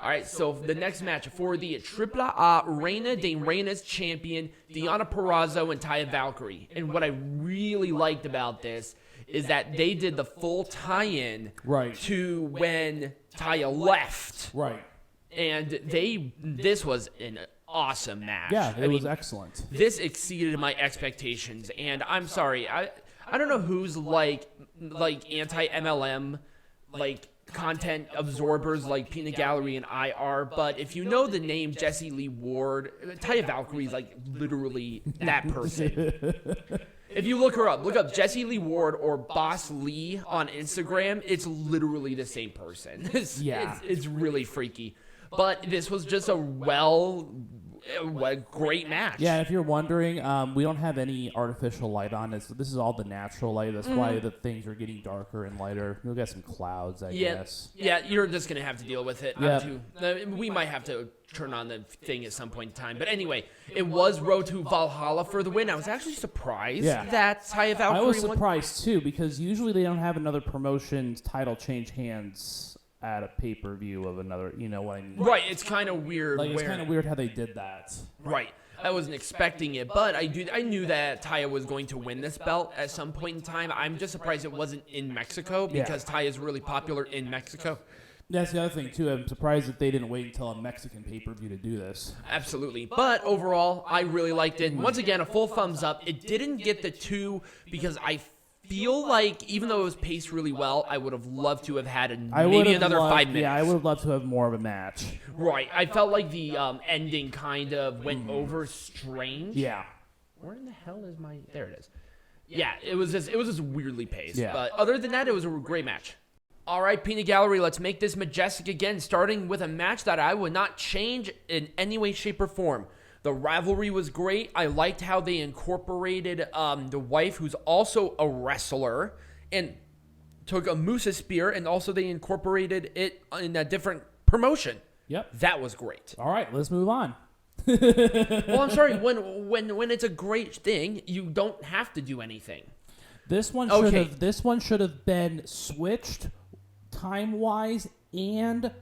All right, so the next match for the AAA Reina de Reinas champion, Deonna Purrazzo and Taya Valkyrie. And what I really liked about this is that they did the full tie-in to when Taya left. Right. And this was an awesome match. Yeah, it was excellent. This exceeded my expectations, and I'm sorry, I don't know who's like anti-MLM, like content absorbers like Peanut Gallery and I are, but if you know the name Jessie Lee Ward, Taya Valkyrie is like literally that person. If you look her up, look up Jessie Lee Ward or Boss Lee on Instagram, it's literally the same person. It's really freaky. But this was just a great match. Yeah, if you're wondering, we don't have any artificial light on this. This is all the natural light. That's why the things are getting darker and lighter. You'll get some clouds, I guess. Yeah, you're just going to have to deal with it. Yep. We might have to turn on the thing at some point in time. But anyway, it was Road to Valhalla for the win. I was actually surprised that Taya Valkyrie won. I was surprised, too, because usually they don't have another promotion's title change hands at a pay-per-view of another, you know what I mean? Right, it's kind of weird. It's kind of weird how they did that. Right. I wasn't expecting it, but I knew that Taya was going to win this belt at some point in time. I'm just surprised it wasn't in Mexico because Taya is really popular in Mexico. That's the other thing, too. I'm surprised that they didn't wait until a Mexican pay-per-view to do this. Absolutely. But overall, I really liked it. Once again, a full thumbs up. It didn't get the 2 because I feel like, even though it was paced really well, I would have loved to have had maybe another 5 minutes. Yeah, I would have loved to have more of a match. Right. I felt like the ending kind of went over strange. Yeah. Where in the hell is my... There it is. Yeah, it was just weirdly paced. Yeah. But other than that, it was a great match. All right, Peanut Gallery, let's make this majestic again, starting with a match that I would not change in any way, shape, or form. The rivalry was great. I liked how they incorporated the wife, who's also a wrestler, and took a Musa spear, and also they incorporated it in a different promotion. Yep. That was great. All right, let's move on. Well, I'm sorry. When it's a great thing, you don't have to do anything. This one should have been switched time-wise and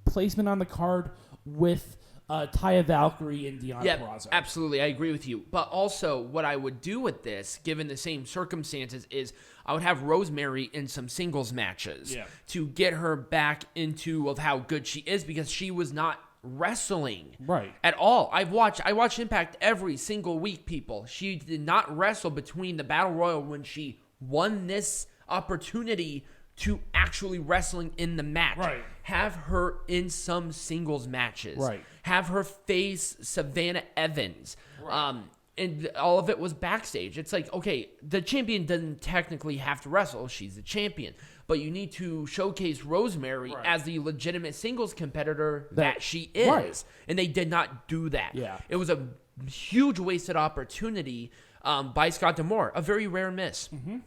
placement on the card with Taya Valkyrie and Deonna Purrazzo. Absolutely. I agree with you. But also, what I would do with this, given the same circumstances, is I would have Rosemary in some singles matches to get her back into of how good she is, because she was not wrestling at all. I watch Impact every single week, people. She did not wrestle between the Battle Royal when she won this opportunity to actually wrestling in the match. Right. Have her in some singles matches. Right. Have her face Savannah Evans. Right. And all of it was backstage. It's like, okay, the champion doesn't technically have to wrestle. She's the champion. But you need to showcase Rosemary as the legitimate singles competitor that she is. Right. And they did not do that. Yeah. It was a huge wasted opportunity by Scott D'Amore. A very rare miss. Mm-hmm.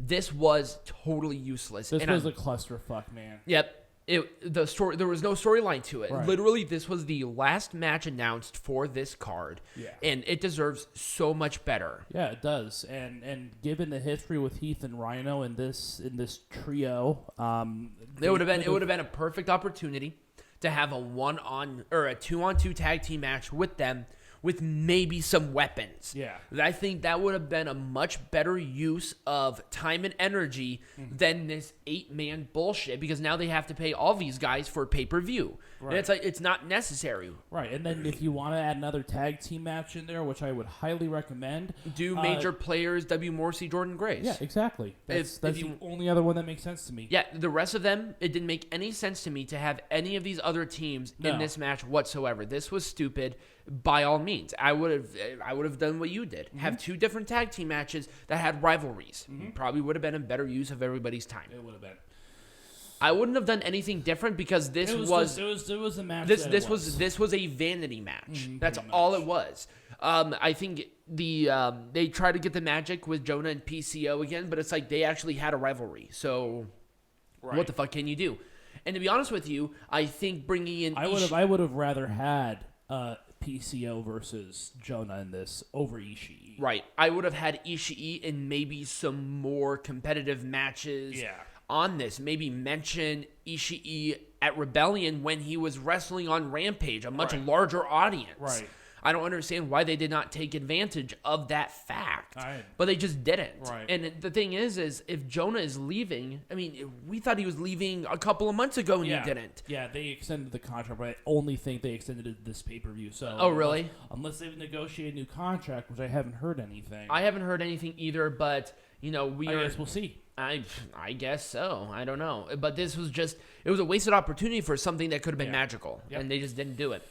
This was totally useless. This was a clusterfuck, man. Yep. There was no storyline to it. Right. Literally, this was the last match announced for this card. Yeah. And it deserves so much better. Yeah, it does. And given the history with Heath and Rhino in this trio, it would have been a perfect opportunity to have a 2-on-2 tag team match with them, with maybe some weapons. Yeah. I think that would have been a much better use of time and energy than this 8-man bullshit, because now they have to pay all these guys for pay-per-view. Right. And it's like, it's not necessary. Right. And then if you want to add another tag team match in there, which I would highly recommend, do major players W. Morrissey, Jordan Grace. Yeah, exactly. That's the only other one that makes sense to me. Yeah, the rest of them, it didn't make any sense to me to have any of these other teams in this match whatsoever. This was stupid. By all means, I would have done what you did. Have 2 different tag team matches that had rivalries. Probably would have been a better use of everybody's time. It would have been. I wouldn't have done anything different, because this was a match. This was a vanity match. That's all it was. I think they tried to get the magic with JONAH and PCO again, but it's like they actually had a rivalry. So what the fuck can you do? And to be honest with you, I think bringing in I would have rather had PCO versus JONAH in this over Ishii. Right. I would have had Ishii and maybe some more competitive matches on this. Maybe mention Ishii at Rebellion when he was wrestling on Rampage, a much larger audience. Right. I don't understand why they did not take advantage of that fact, but they just didn't. Right. And the thing is if JONAH is leaving, I mean, we thought he was leaving a couple of months ago and he didn't. Yeah, they extended the contract, but I only think they extended it this pay-per-view. So oh, really? Unless they've negotiated a new contract, which I haven't heard anything. I haven't heard anything either, but, I guess we'll see. I guess so. I don't know. But this was it was a wasted opportunity for something that could have been magical, and they just didn't do it.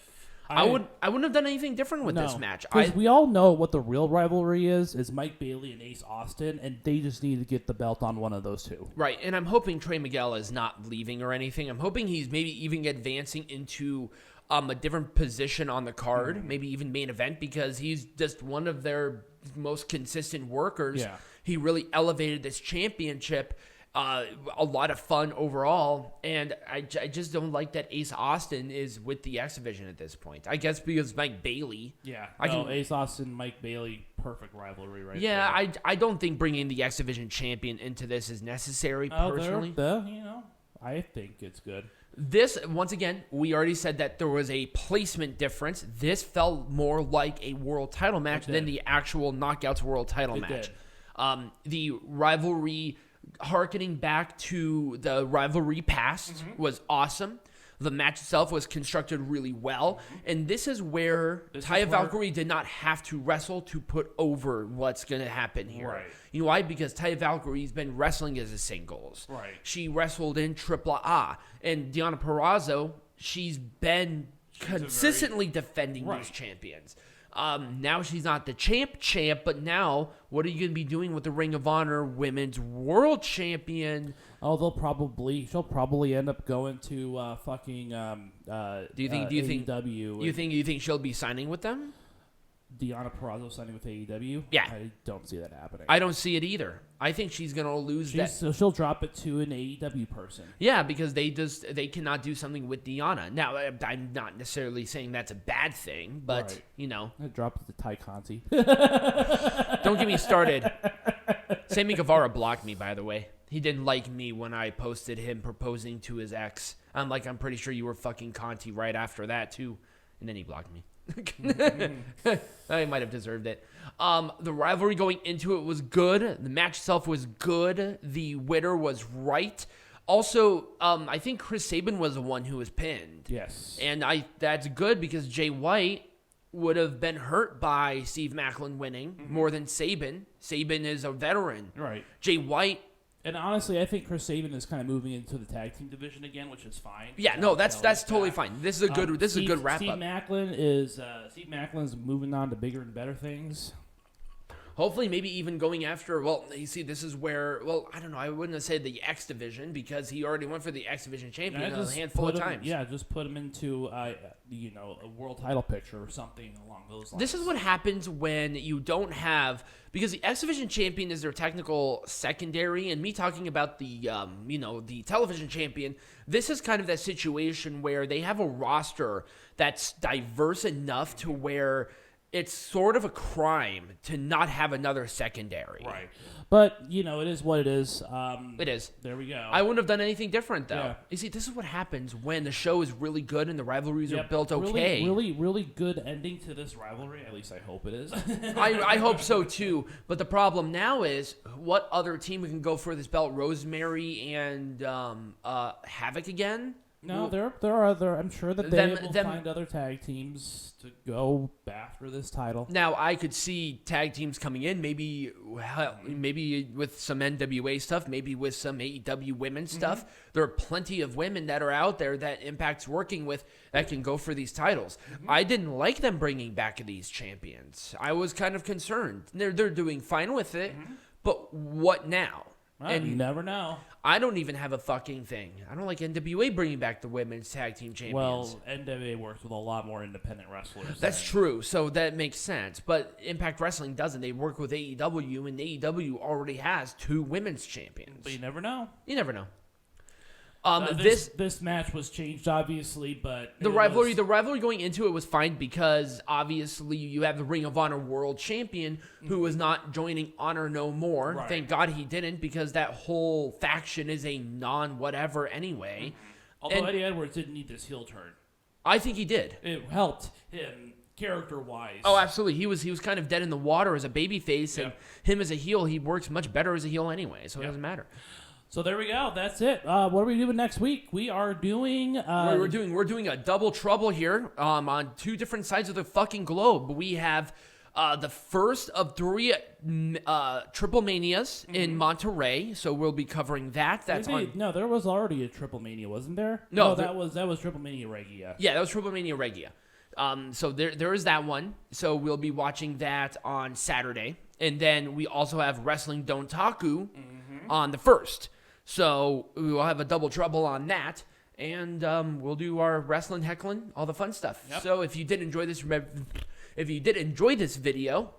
I wouldn't have done anything different with this match. Because we all know what the real rivalry is Mike Bailey and Ace Austin, and they just need to get the belt on one of those two. Right, and I'm hoping Trey Miguel is not leaving or anything. I'm hoping he's maybe even advancing into a different position on the card, maybe even main event, because he's just one of their most consistent workers. Yeah. He really elevated this championship. A lot of fun overall, and I just don't like that Ace Austin is with the X Division at this point. I guess because Mike Bailey. Yeah, Ace Austin, Mike Bailey, perfect rivalry right there. Yeah, I don't think bringing the X Division champion into this is necessary, personally. I think it's good. This, once again, we already said that there was a placement difference. This felt more like a world title match than the actual Knockouts world title match. The rivalry, harkening back to the rivalry past, was awesome. The match itself was constructed really well. And this is where Taya Valkyrie did not have to wrestle to put over what's going to happen here. Right. You know why? Because Taya Valkyrie's been wrestling as a singles. Right. She wrestled in AAA. And Deonna Purrazzo, she's been consistently defending these champions. Now she's not the champ, but now what are you going to be doing with the Ring of Honor Women's World Champion? Oh, she'll probably end up going to fucking Do you think AEW. You think she'll be signing with them? Deonna Purrazzo signing with AEW? Yeah. I don't see that happening. I don't see it either. I think she's going to lose that. So she'll drop it to an AEW person. Yeah, because they cannot do something with Deonna. Now, I'm not necessarily saying that's a bad thing, but, I dropped it to Ty Conti. Don't get me started. Sammy Guevara blocked me, by the way. He didn't like me when I posted him proposing to his ex. I'm pretty sure you were fucking Conti right after that, too. And then he blocked me. I might have deserved it. The rivalry going into it was good. The match itself was good. The winner was right. Also, I think Chris Sabin was the one who was pinned. Yes. And that's good because Jay White would have been hurt by Steve Maclin winning more than Sabin. Sabin is a veteran. Right. Jay White. And honestly, I think Chris Sabin is kind of moving into the tag team division again, which is fine. Yeah, no, that's totally fine. This is a good wrap Steve up. Steve Maclin's moving on to bigger and better things. Hopefully, maybe even going after. Well, you see, this is where. Well, I don't know. I wouldn't have said the X Division because he already went for the X Division champion a handful of times. Yeah, just put him into a world title picture or something along those lines. This is what happens when you don't have, because the X Division champion is their technical secondary, and me talking about the the television champion. This is kind of that situation where they have a roster that's diverse enough to where it's sort of a crime to not have another secondary. Right. But, it is what it is. It is. There we go. I wouldn't have done anything different, though. Yeah. You see, this is what happens when the show is really good and the rivalries are built okay. Really good ending to this rivalry. At least I hope it is. I hope so, too. But the problem now is, what other team can go for this belt? Rosemary and Havoc again? No, there are other. I'm sure that they will find other tag teams to go after this title. Now, I could see tag teams coming in, maybe with some NWA stuff, maybe with some AEW women's stuff. There are plenty of women that are out there that Impact's working with that can go for these titles. I didn't like them bringing back these champions. I was kind of concerned. They're doing fine with it, but what now? And you never know. I don't even have a fucking thing. I don't like NWA bringing back the women's tag team champions. Well, NWA works with a lot more independent wrestlers. That's true, so that makes sense. But Impact Wrestling doesn't. They work with AEW, and AEW already has 2 women's champions. But you never know. You never know. This match was changed, obviously, but the rivalry going into it was fine because obviously you have the Ring of Honor World Champion who was not joining Honor No More. Right. Thank God he didn't because that whole faction is a non-whatever anyway. Although Eddie Edwards didn't need this heel turn. I think he did. It helped him character-wise. Oh, absolutely. He was kind of dead in the water as a babyface, and him as a heel, he works much better as a heel anyway, so it doesn't matter. So there we go. That's it. What are we doing next week? We are doing... we're doing a double trouble here on two different sides of the fucking globe. We have the first of 3 Triple Manias in Monterey, so we'll be covering that. No, there was already a Triple Mania, wasn't there? No, that was Triple Mania Regia. Yeah, that was Triple Mania Regia. So there is that one. So we'll be watching that on Saturday. And then we also have Wrestling Dontaku on the 1st. So we will have a double trouble on that. And we'll do our wrestling, heckling, all the fun stuff. Yep. So if you did enjoy this video,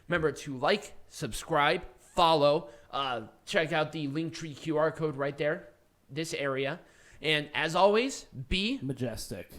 remember to like, subscribe, follow, check out the Linktree QR code right there, this area. And as always, be majestic.